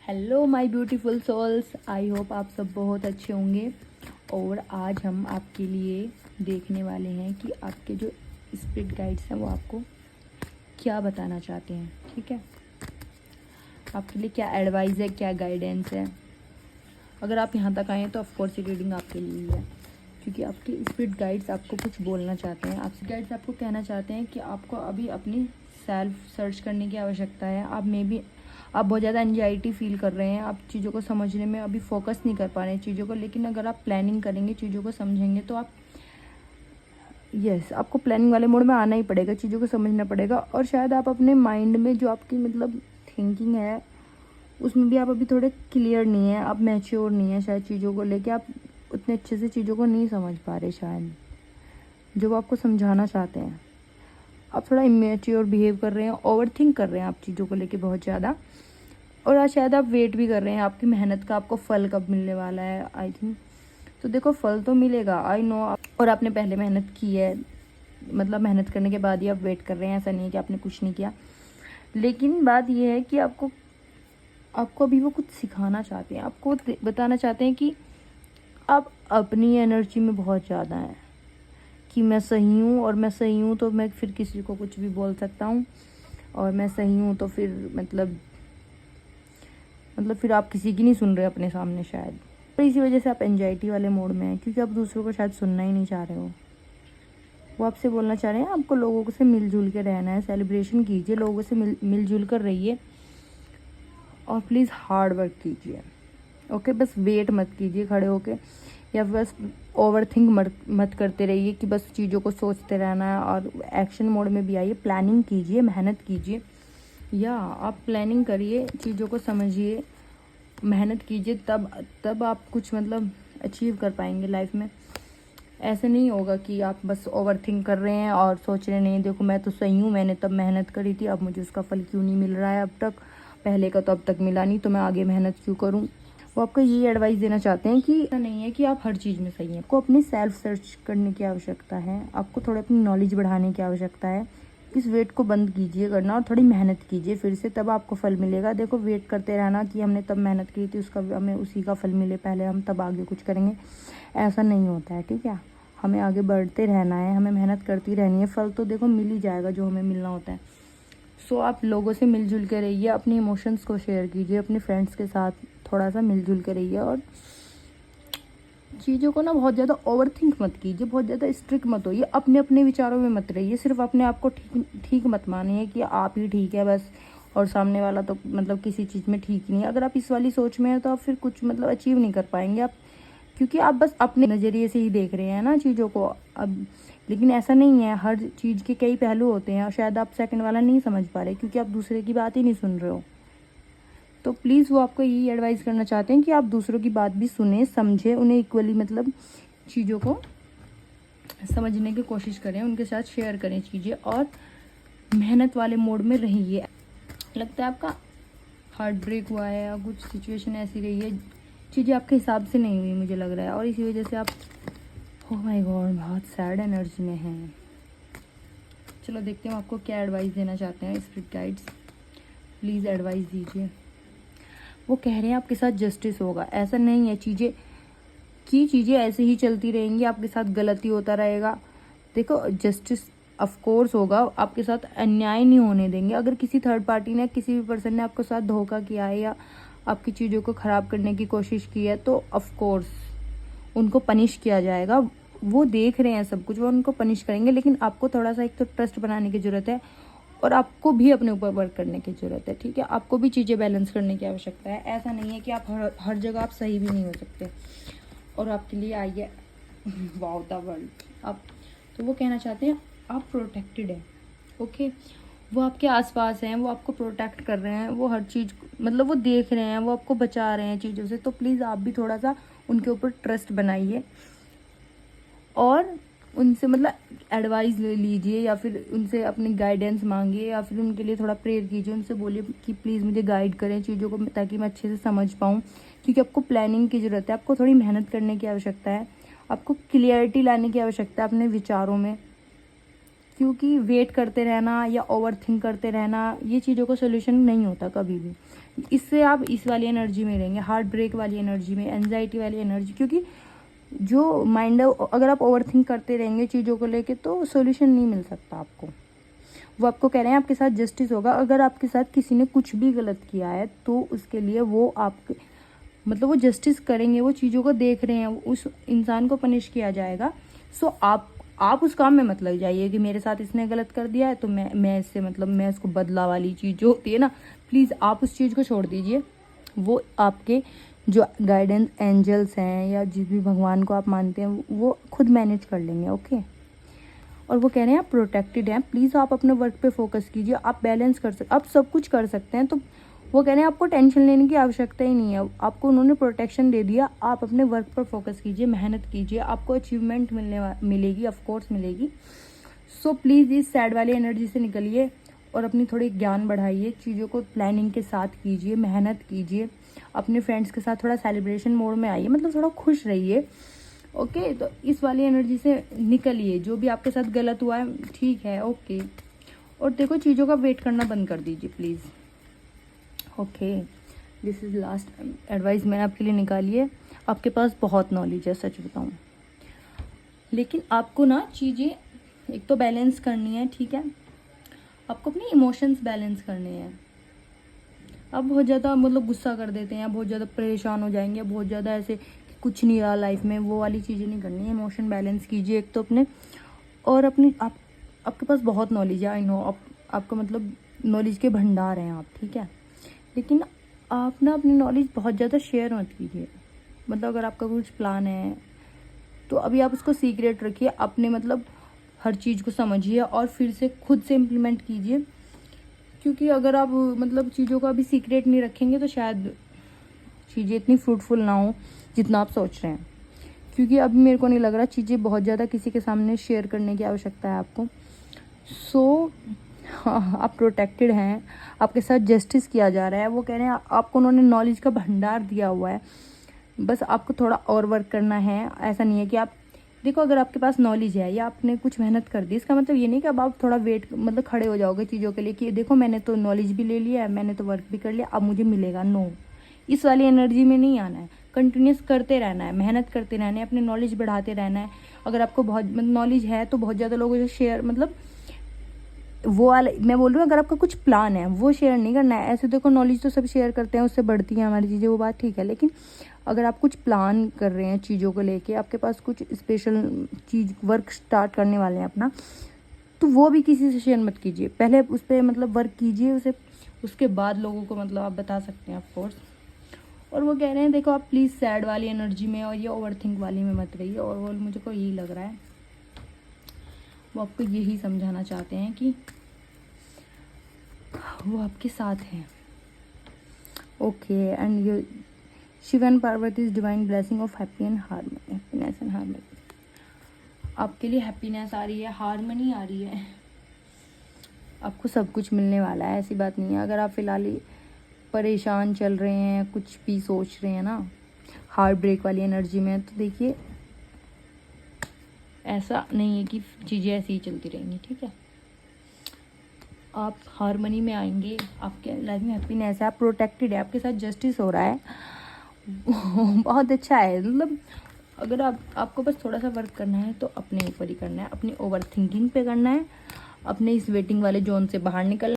Hello my beautiful souls, I hope आप सब बहुत अच्छे होंगे। और आज हम आपके लिए देखने वाले हैं कि आपके जो स्पिरिट गाइड्स हैं वो आपको क्या बताना चाहते हैं। ठीक है, आपके लिए क्या एडवाइस है, क्या गाइडेंस है। अगर आप यहाँ तक आए हैं तो ऑफकोर्स ये रीडिंग आपके लिए ही है, क्योंकि आपके स्पिरिट गाइड्स आपको कुछ बोलना चाहते हैं। आपके गाइड्स आपको कहना चाहते हैं कि आपको अभी अपनी सेल्फ सर्च करने की आवश्यकता है। आप बहुत ज़्यादा एंजाइटी फील कर रहे हैं, आप चीज़ों को समझने में अभी फोकस नहीं कर पा रहे हैं चीज़ों को। लेकिन अगर आप प्लानिंग करेंगे, चीज़ों को समझेंगे तो आप आपको प्लानिंग वाले मोड में आना ही पड़ेगा, चीज़ों को समझना पड़ेगा। और शायद आप अपने माइंड में जो आपकी थिंकिंग है उसमें भी आप अभी थोड़े क्लियर नहीं है, आप मैच्योर नहीं है। शायद चीज़ों को लेके आप उतने अच्छे से चीज़ों को नहीं समझ पा रहे। शायद जो वो आपको समझाना चाहते हैं, आप थोड़ा इमेच्योर बिहेव कर रहे हैं, ओवर थिंक कर रहे हैं आप चीज़ों को लेके बहुत ज़्यादा। और आज शायद आप वेट भी कर रहे हैं आपकी मेहनत का, आपको फल कब मिलने वाला है। आई थिंक तो देखो, फल तो मिलेगा, आई नो। और आपने पहले मेहनत की है, मेहनत करने के बाद ही आप वेट कर रहे हैं। ऐसा नहीं है कि आपने कुछ नहीं किया। लेकिन बात यह है कि आपको अभी वो कुछ सिखाना चाहते हैं, आपको बताना चाहते हैं कि आप अपनी एनर्जी में बहुत ज़्यादा हैं, कि मैं सही हूँ, और मैं सही हूँ तो मैं फिर किसी को कुछ भी बोल सकता हूँ, और मैं सही हूँ तो फिर फिर आप किसी की नहीं सुन रहे अपने सामने शायद। तो इसी वजह से आप एंजाइटी वाले मोड में हैं, क्योंकि आप दूसरों को शायद सुनना ही नहीं चाह रहे हो। वो आपसे बोलना चाह रहे हैं आपको लोगों से मिलजुल के रहना है, सेलिब्रेशन कीजिए, लोगों से मिलजुल कर रहिए, और प्लीज़ हार्ड वर्क कीजिए। ओके, बस वेट मत कीजिए खड़े होके, या बस ओवर थिंक मत करते रहिए कि बस चीज़ों को सोचते रहना है। और एक्शन मोड में भी आइए, प्लानिंग कीजिए, मेहनत कीजिए, या आप प्लानिंग करिए, चीज़ों को समझिए, मेहनत कीजिए, तब आप कुछ अचीव कर पाएंगे लाइफ में। ऐसे नहीं होगा कि आप बस ओवर थिंक कर रहे हैं और सोच रहे नहीं, देखो मैं तो सही हूँ, मैंने तब मेहनत करी थी, अब मुझे उसका फल क्यों नहीं मिल रहा है अब तक, पहले का तो अब तक मिला नहीं, तो मैं आगे मेहनत क्यों करूँ। वो आपको ये एडवाइस देना चाहते हैं कि ऐसा नहीं है कि आप हर चीज़ में सही हैं। आपको अपनी सेल्फ सर्च करने की आवश्यकता है, आपको थोड़ी अपनी नॉलेज बढ़ाने की आवश्यकता है। इस वेट को बंद कीजिए करना, और थोड़ी मेहनत कीजिए फिर से, तब आपको फल मिलेगा। देखो, वेट करते रहना कि हमने तब मेहनत की थी, उसका हमें उसी का फल मिले पहले, हम तब आगे कुछ करेंगे, ऐसा नहीं होता है। ठीक है, हमें आगे बढ़ते रहना है, हमें मेहनत करती रहनी है, फल तो देखो मिल ही जाएगा जो हमें मिलना होता है। सो आप लोगों से मिलजुल के रहिए, अपने इमोशंस को शेयर कीजिए, अपने फ्रेंड्स के साथ थोड़ा सा मिलजुल के रहिए, और चीज़ों को बहुत ज़्यादा ओवर थिंक मत कीजिए, बहुत ज़्यादा स्ट्रिक्ट मत होइए, अपने अपने विचारों में मत रहिए। सिर्फ अपने आप को ठीक मत मानिए कि आप ही ठीक है बस, और सामने वाला तो किसी चीज़ में ठीक नहीं है। अगर आप इस वाली सोच में हैं तो आप फिर कुछ अचीव नहीं कर पाएंगे आप, क्योंकि आप बस अपने नज़रिए से ही देख रहे हैं ना चीज़ों को अब। लेकिन ऐसा नहीं है, हर चीज़ के कई पहलू होते हैं, और शायद आप सेकंड वाला नहीं समझ पा रहे, क्योंकि आप दूसरे की बात ही नहीं सुन रहे हो। तो प्लीज़ वो आपको यही एडवाइस करना चाहते हैं कि आप दूसरों की बात भी सुने, समझे, उन्हें इक्वली चीज़ों को समझने की कोशिश करें, उनके साथ शेयर करें चीज़ें, और मेहनत वाले मोड में रहिए। लगता है आपका हार्ट ब्रेक हुआ है, या कुछ सिचुएशन ऐसी रही है, चीज़ें आपके हिसाब से नहीं हुई मुझे लग रहा है, और इसी वजह से आप ओह माय गॉड बहुत सैड एनर्जी में हैं। चलो देखते हैं आपको क्या एडवाइस देना चाहते हैं स्पिरिट गाइड्स। प्लीज़ एडवाइस दीजिए। वो कह रहे हैं आपके साथ जस्टिस होगा, ऐसा नहीं है, चीज़ें ऐसे ही चलती रहेंगी, आपके साथ गलती होता रहेगा। देखो, जस्टिस ऑफ कोर्स होगा, आपके साथ अन्याय नहीं होने देंगे। अगर किसी थर्ड पार्टी ने, किसी भी पर्सन ने आपके साथ धोखा किया है, या आपकी चीज़ों को ख़राब करने की कोशिश की है, तो ऑफ कोर्स उनको पनिश किया जाएगा। वो देख रहे हैं सब कुछ, वो उनको पनिश करेंगे। लेकिन आपको थोड़ा सा एक तो ट्रस्ट बनाने की ज़रूरत है, और आपको भी अपने ऊपर वर्क करने की ज़रूरत है। ठीक है, आपको भी चीज़ें बैलेंस करने की आवश्यकता है। ऐसा नहीं है कि आप हर जगह आप सही भी नहीं हो सकते। और आपके लिए आई है वाओ द वर्ल्ड आप। तो वो कहना चाहते हैं आप प्रोटेक्टेड हैं। ओके, वो आपके आसपास हैं, वो आपको प्रोटेक्ट कर रहे हैं, वो हर चीज़ वो देख रहे हैं, वो आपको बचा रहे हैं चीज़ों से। तो प्लीज़ आप भी थोड़ा सा उनके ऊपर ट्रस्ट बनाइए, और उनसे एडवाइस ले लीजिए, या फिर उनसे अपनी गाइडेंस मांगिए, या फिर उनके लिए थोड़ा प्रेयर कीजिए, उनसे बोलिए कि प्लीज़ मुझे गाइड करें चीज़ों को, ताकि मैं अच्छे से समझ पाऊँ। क्योंकि आपको प्लानिंग की ज़रूरत है, आपको थोड़ी मेहनत करने की आवश्यकता है, आपको क्लियरिटी लाने की आवश्यकता है अपने विचारों में। क्योंकि वेट करते रहना या ओवर थिंक करते रहना, ये चीज़ों का सोल्यूशन नहीं होता कभी भी। इससे आप इस वाली एनर्जी में रहेंगे, हार्ट ब्रेक वाली एनर्जी में, एनजाइटी वाली एनर्जी। क्योंकि जो माइंड है, अगर आप ओवर थिंक करते रहेंगे चीज़ों को लेके तो सॉल्यूशन नहीं मिल सकता आपको। वो आपको कह रहे हैं आपके साथ जस्टिस होगा। अगर आपके साथ किसी ने कुछ भी गलत किया है तो उसके लिए वो आप मतलब वो जस्टिस करेंगे, वो चीज़ों को देख रहे हैं, उस इंसान को पनिश किया जाएगा। सो आप उस काम में मत लग जाइए कि मेरे साथ इसने गलत कर दिया है तो मैं इससे मतलब मैं इसको बदला वाली चीज़ जो होती है ना, प्लीज़ आप उस चीज़ को छोड़ दीजिए। वो आपके जो गाइडेंस एंजल्स हैं या जिस भी भगवान को आप मानते हैं वो खुद मैनेज कर लेंगे, ओके। और वो कह रहे हैं आप प्रोटेक्टेड हैं, प्लीज़ आप अपने वर्क पे फोकस कीजिए, आप बैलेंस कर सकते, आप सब कुछ कर सकते हैं। तो वो कह रहे हैं आपको टेंशन लेने की आवश्यकता ही नहीं है, आपको उन्होंने प्रोटेक्शन दे दिया। आप अपने वर्क पर फोकस कीजिए, मेहनत कीजिए, आपको अचीवमेंट मिलेगी, ऑफकोर्स मिलेगी। सो प्लीज़ इस सैड वाली एनर्जी से निकलिए और अपनी थोड़ी ज्ञान बढ़ाइए, चीज़ों को प्लानिंग के साथ कीजिए, मेहनत कीजिए, अपने फ्रेंड्स के साथ थोड़ा सेलिब्रेशन मोड में आइए, मतलब थोड़ा खुश रहिए, ओके। तो इस वाली एनर्जी से निकलिए, जो भी आपके साथ गलत हुआ है ठीक है, ओके। और देखो चीज़ों का वेट करना बंद कर दीजिए please, okay. This is last advice मैंने आपके लिए निकाली है। आपके पास बहुत नॉलेज है, सच बताऊँ, लेकिन आपको ना चीज़ें एक तो बैलेंस करनी है, ठीक है। आपको अपने इमोशंस बैलेंस करने हैं। आप बहुत ज़्यादा मतलब गुस्सा कर देते हैं, बहुत ज़्यादा परेशान हो जाएंगे, बहुत ज़्यादा ऐसे कि कुछ नहीं रहा लाइफ में, वो वाली चीज़ें नहीं करनी है। इमोशन बैलेंस कीजिए एक तो अपने, और अपनी आपके पास बहुत नॉलेज है, आई नो, आपका मतलब नॉलेज के भंडार हैं आप, ठीक है। लेकिन आप ना अपनी नॉलेज बहुत ज़्यादा शेयर मत कीजिए। मतलब अगर आपका कुछ प्लान है तो अभी आप उसको सीक्रेट रखिए, अपने मतलब हर चीज़ को समझिए और फिर से खुद से इम्प्लीमेंट कीजिए। क्योंकि अगर आप मतलब चीज़ों को अभी सीक्रेट नहीं रखेंगे तो शायद चीज़ें इतनी फ्रूटफुल ना हो जितना आप सोच रहे हैं। क्योंकि अभी मेरे को नहीं लग रहा चीज़ें बहुत ज़्यादा किसी के सामने शेयर करने की आवश्यकता है आपको। सो हाँ, आप प्रोटेक्टेड हैं, आपके साथ जस्टिस किया जा रहा है। वो कह रहे हैं आपको उन्होंने नॉलेज का भंडार दिया हुआ है, बस आपको थोड़ा और वर्क करना है। ऐसा नहीं है कि आप देखो, अगर आपके पास नॉलेज है या आपने कुछ मेहनत कर दी, इसका मतलब ये नहीं कि अब आप थोड़ा वेट मतलब खड़े हो जाओगे चीज़ों के लिए कि देखो मैंने तो नॉलेज भी ले लिया है, मैंने तो वर्क भी कर लिया, अब मुझे मिलेगा। नो, इस वाली एनर्जी में नहीं आना है। कंटिन्यूस करते रहना है, मेहनत करते रहना है, अपनी नॉलेज बढ़ाते रहना है। अगर आपको बहुत नॉलेज है तो बहुत ज़्यादा लोगों से शेयर मतलब वो वाला मैं बोल रही हूँ, अगर आपका कुछ प्लान है वो शेयर नहीं करना है। ऐसे देखो नॉलेज तो सब शेयर करते हैं, उससे बढ़ती है हमारी चीज़ें, वो बात ठीक है। लेकिन अगर आप कुछ प्लान कर रहे हैं चीज़ों को लेके, आपके पास कुछ स्पेशल चीज़ वर्क स्टार्ट करने वाले हैं अपना, तो वो भी किसी से शेयर मत कीजिए। पहले उस पर मतलब वर्क कीजिए उसे, उसके बाद लोगों को मतलब आप बता सकते हैं ऑफकोर्स। और वो कह रहे हैं देखो आप प्लीज़ सैड वाली एनर्जी में और ये ओवर थिंक वाली में मत रहिए। और वो मुझे को यही लग रहा है, वो आपको यही समझाना चाहते हैं कि वो आपके साथ हैं, okay. And you Shiva and Parvati is divine blessing of happiness and harmony. आपके लिए हैप्पीनेस आ रही है, हार्मनी आ रही है, आपको सब कुछ मिलने वाला है, ऐसी बात नहीं है। अगर आप फिलहाल परेशान चल रहे हैं, कुछ भी सोच रहे हैं ना हार्ट ब्रेक वाली एनर्जी में, तो देखिए ऐसा नहीं है कि चीज़ें ऐसी ही चलती रहेंगी, ठीक है। आप हार्मनी में आएंगे, आपके लाइफ में हैप्पीनेस है, आप प्रोटेक्टेड है, आपके साथ जस्टिस हो रहा है। बहुत अच्छा है। मतलब अगर आपको बस थोड़ा सा वर्क करना है तो अपने ऊपर ही करना है, अपनी ओवर थिंकिंग पे करना है, अपने इस वेटिंग वाले जोन से बाहर निकल